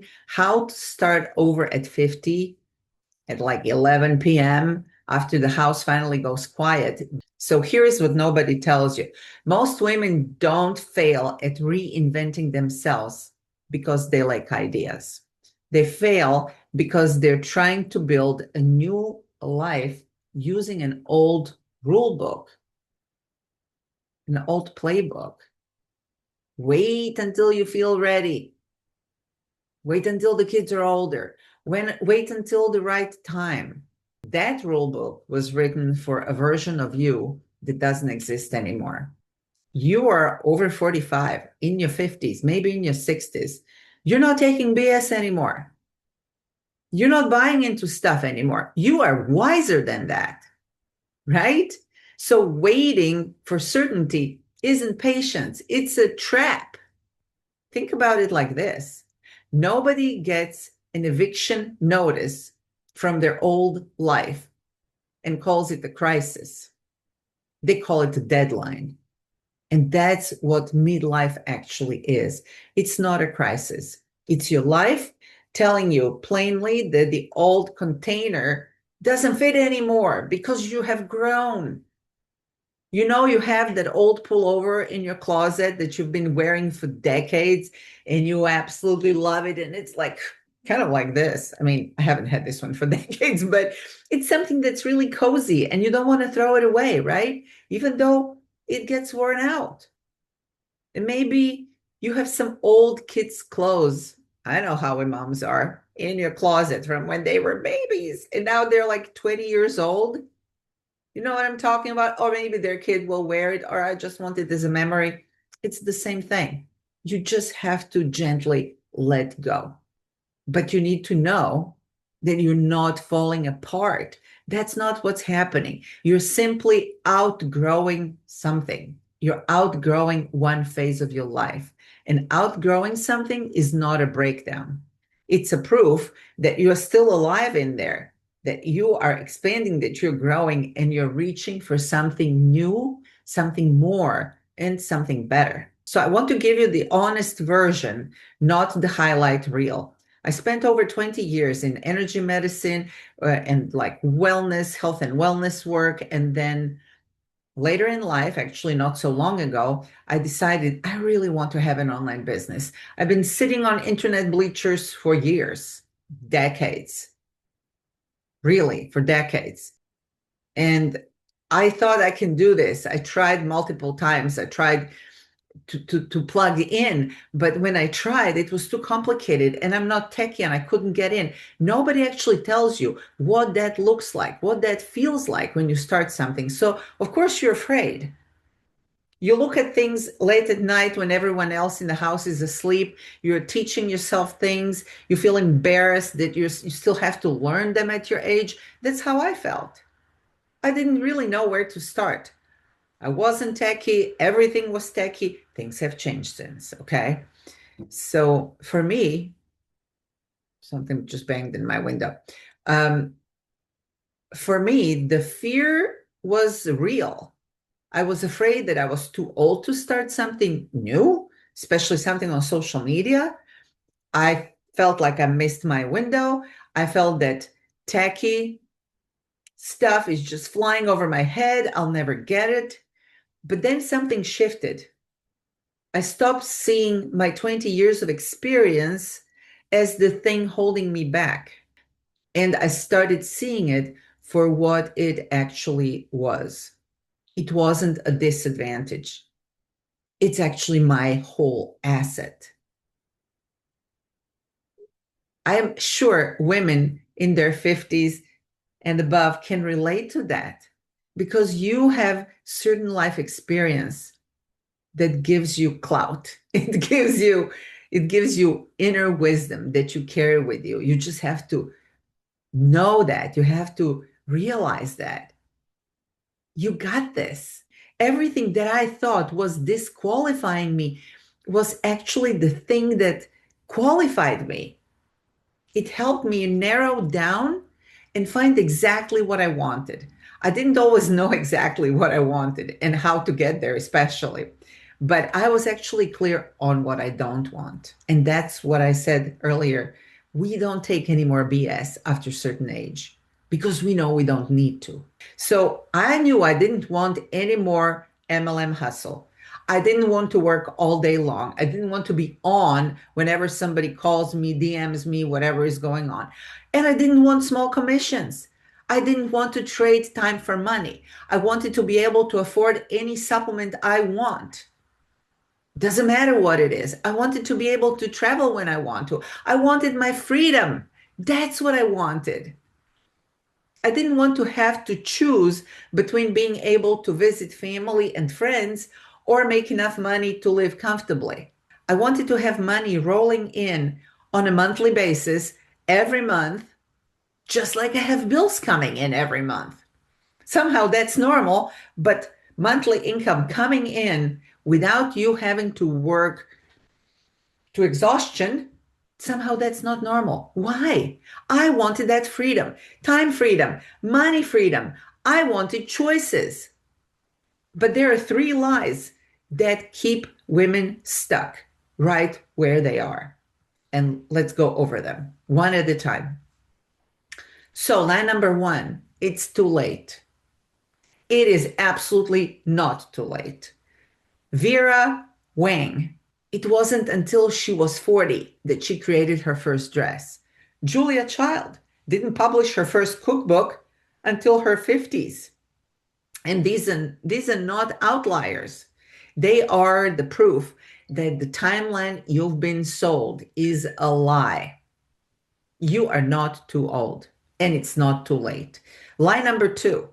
learning how to start over at 50 at like 11 p.m. after the house finally goes quiet. So here's what nobody tells you. Most women don't fail at reinventing themselves because they like ideas. They fail because they're trying to build a new life using an old rule book, an old playbook. Wait until you feel ready. Wait until the kids are older. Wait until the right time. That rule book was written for a version of you that doesn't exist anymore. You are over 45, in your 50s, maybe in your 60s. You're not taking BS anymore. You're not buying into stuff anymore. You are wiser than that, right? So waiting for certainty isn't patience. It's a trap. Think about it like this. Nobody gets an eviction notice from their old life and calls it a crisis. They call it a deadline. And that's what midlife actually is. It's not a crisis. It's your life telling you plainly that the old container doesn't fit anymore because you have grown. You know, you have that old pullover in your closet that you've been wearing for decades and you absolutely love it. And it's like kind of like this. I mean, I haven't had this one for decades, but it's something that's really cozy and you don't want to throw it away, right? Even though it gets worn out. And maybe you have some old kids' clothes. I know how moms are in your closet from when they were babies and now they're like 20 years old. You know what I'm talking about? Or maybe their kid will wear it, or I just want it as a memory. It's the same thing. You just have to gently let go. But you need to know that you're not falling apart. That's not what's happening. You're simply outgrowing something. You're outgrowing one phase of your life. And outgrowing something is not a breakdown. It's a proof that you're still alive in there, that you are expanding, that you're growing, and you're reaching for something new, something more, and something better. So I want to give you the honest version, not the highlight reel. I spent over 20 years in energy medicine and like wellness, health and wellness work. And then later in life, actually not so long ago, I decided I really want to have an online business. I've been sitting on internet bleachers for years, decades, really for decades. And I thought I can do this. I tried multiple times. I tried to plug in, but when I tried, it was too complicated and I'm not techie and I couldn't get in. Nobody actually tells you what that looks like, what that feels like when you start something. So of course you're afraid. You look at things late at night when everyone else in the house is asleep. You're teaching yourself things. You feel embarrassed that you still have to learn them at your age. That's how I felt. I didn't really know where to start. I wasn't techie. Everything was techie. Things have changed since. Okay. So for me, something just banged in my window. Um, for me, the fear was real. I was afraid that I was too old to start something new, especially something on social media. I felt like I missed my window. I felt that techie stuff is just flying over my head. I'll never get it. But then something shifted. I stopped seeing my 20 years of experience as the thing holding me back. And I started seeing it for what it actually was. It wasn't a disadvantage. It's actually my whole asset. I am sure women in their 50s and above can relate to that because you have certain life experience that gives you clout. It gives you inner wisdom that you carry with you. You just have to know that. You have to realize that. You got this. Everything that I thought was disqualifying me was actually the thing that qualified me. It helped me narrow down and find exactly what I wanted. I didn't always know exactly what I wanted and how to get there, especially. But I was actually clear on what I don't want. And that's what I said earlier. We don't take any more BS after a certain age because we know we don't need to. So I knew I didn't want any more MLM hustle. I didn't want to work all day long. I didn't want to be on whenever somebody calls me, DMs me, whatever is going on. And I didn't want small commissions. I didn't want to trade time for money. I wanted to be able to afford any supplement I want. Doesn't matter what it is. I wanted to be able to travel when I want to. I wanted my freedom. That's what I wanted. I didn't want to have to choose between being able to visit family and friends or make enough money to live comfortably. I wanted to have money rolling in on a monthly basis every month, just like I have bills coming in every month. Somehow that's normal, but monthly income coming in without you having to work to exhaustion, somehow that's not normal. Why? I wanted that freedom, time freedom, money freedom. I wanted choices. But there are three lies that keep women stuck right where they are. And let's go over them one at a time. So, lie number one, it's too late. It is absolutely not too late. Vera Wang, it wasn't until she was 40 that she created her first dress. Julia Child didn't publish her first cookbook until her 50s. And these are not outliers. They are the proof that the timeline you've been sold is a lie. You are not too old, and it's not too late. Lie number two,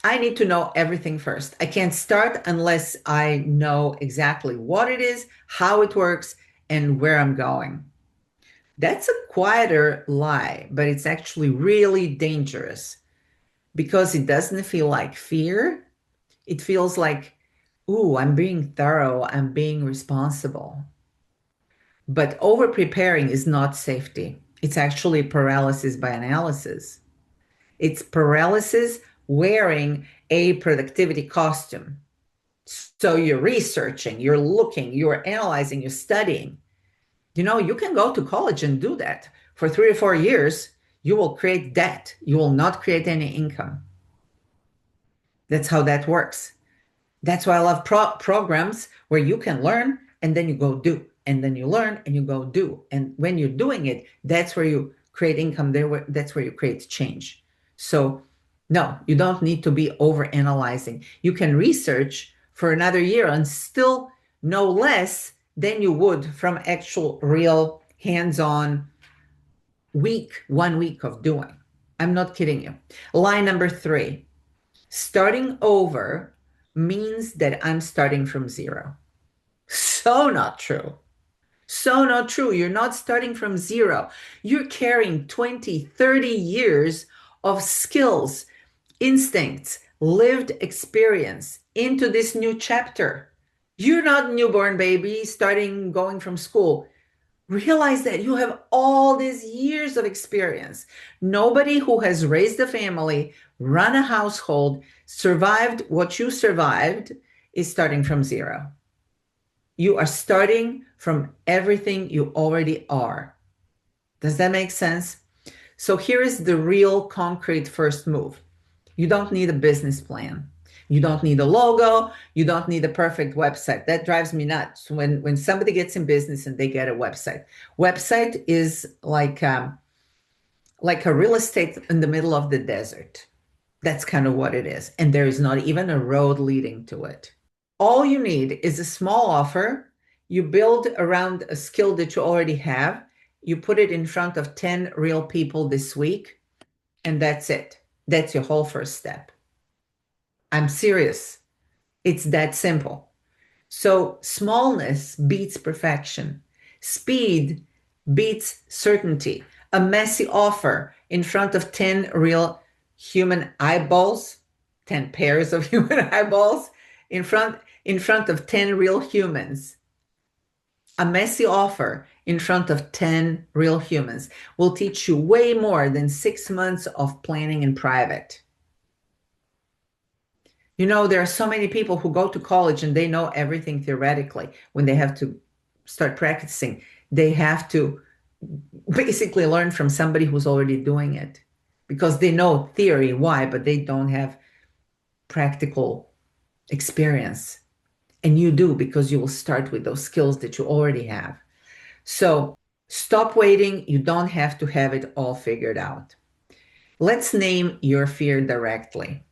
I need to know everything first. I can't start unless I know exactly what it is, how it works, and where I'm going. That's a quieter lie, but it's actually really dangerous because it doesn't feel like fear. It feels like, ooh, I'm being thorough, I'm being responsible. But over preparing is not safety. It's actually paralysis by analysis. It's paralysis wearing a productivity costume. So you're researching, you're looking, you're analyzing, you're studying. You know, you can go to college and do that. For 3 or 4 years, you will create debt. You will not create any income. That's how that works. That's why I love programs where you can learn and then you go do, and then you learn and you go do. And when you're doing it, that's where you create income. That's where you create change. So, no, you don't need to be over analyzing. You can research for another year and still know less than you would from actual, real, hands on 1 week of doing. I'm not kidding you. Line number three, starting over means that I'm starting from zero. So not true. So not true. You're not starting from zero. You're carrying 20, 30 years of skills, instincts, lived experience into this new chapter. You're not newborn baby starting going from school. Realize that you have all these years of experience. Nobody who has raised a family, run a household, survived what you survived is starting from zero. You are starting from everything you already are. Does that make sense? So here is the real concrete first move. You don't need a business plan. You don't need a logo. You don't need a perfect website. That drives me nuts when somebody gets in business and they get a website. Website is like a real estate in the middle of the desert. That's kind of what it is. And there is not even a road leading to it. All you need is a small offer. You build around a skill that you already have. You put it in front of 10 real people this week, and that's it. That's your whole first step. I'm serious. It's that simple. So smallness beats perfection. Speed beats certainty. A messy offer in front of 10 real human eyeballs, 10 pairs of human eyeballs in front of 10 real humans. A messy offer in front of 10 real humans will teach you way more than 6 months of planning in private. You know, there are so many people who go to college and they know everything theoretically. When they have to start practicing, they have to basically learn from somebody who's already doing it because they know theory, why, but they don't have practical experience. And you do because you will start with those skills that you already have. So stop waiting. You don't have to have it all figured out. Let's name your fear directly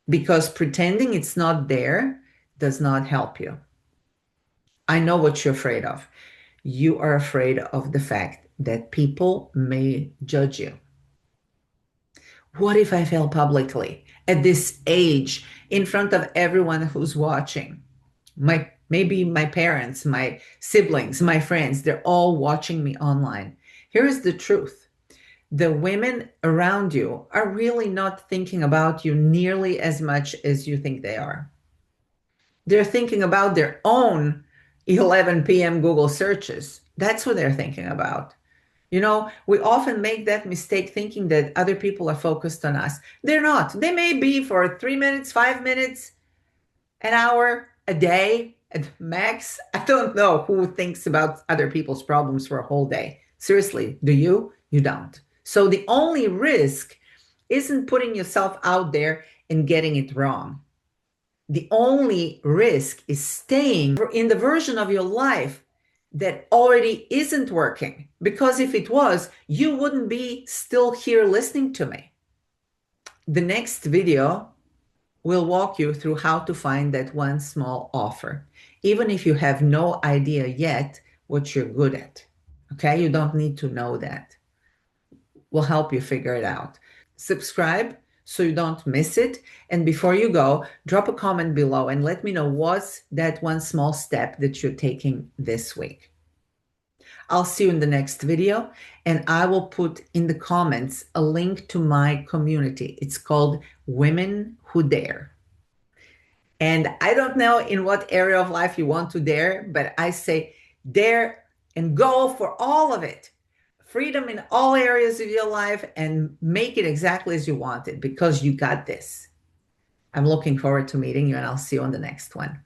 because pretending it's not there does not help you. I know what you're afraid of. You are afraid of the fact that people may judge you. What if I fail publicly at this age in front of everyone who's watching? Maybe my parents, my siblings, my friends, they're all watching me online. Here's the truth. The women around you are really not thinking about you nearly as much as you think they are. They're thinking about their own 11 p.m. Google searches. That's what they're thinking about. You know, we often make that mistake thinking that other people are focused on us. They're not. They may be for 3 minutes, 5 minutes, an hour, a day at max. I don't know who thinks about other people's problems for a whole day. Seriously, do you? You don't. So the only risk isn't putting yourself out there and getting it wrong. The only risk is staying in the version of your life that already isn't working. Because if it was, you wouldn't be still here listening to me. The next video will walk you through how to find that one small offer, even if you have no idea yet what you're good at. Okay, you don't need to know that. We'll help you figure it out. Subscribe so you don't miss it. And before you go, drop a comment below and let me know what's that one small step that you're taking this week. I'll see you in the next video, and I will put in the comments a link to my community. It's called Women Who Dare. And I don't know in what area of life you want to dare, but I say dare and go for all of it. Freedom in all areas of your life and make it exactly as you want it because you got this. I'm looking forward to meeting you, and I'll see you on the next one.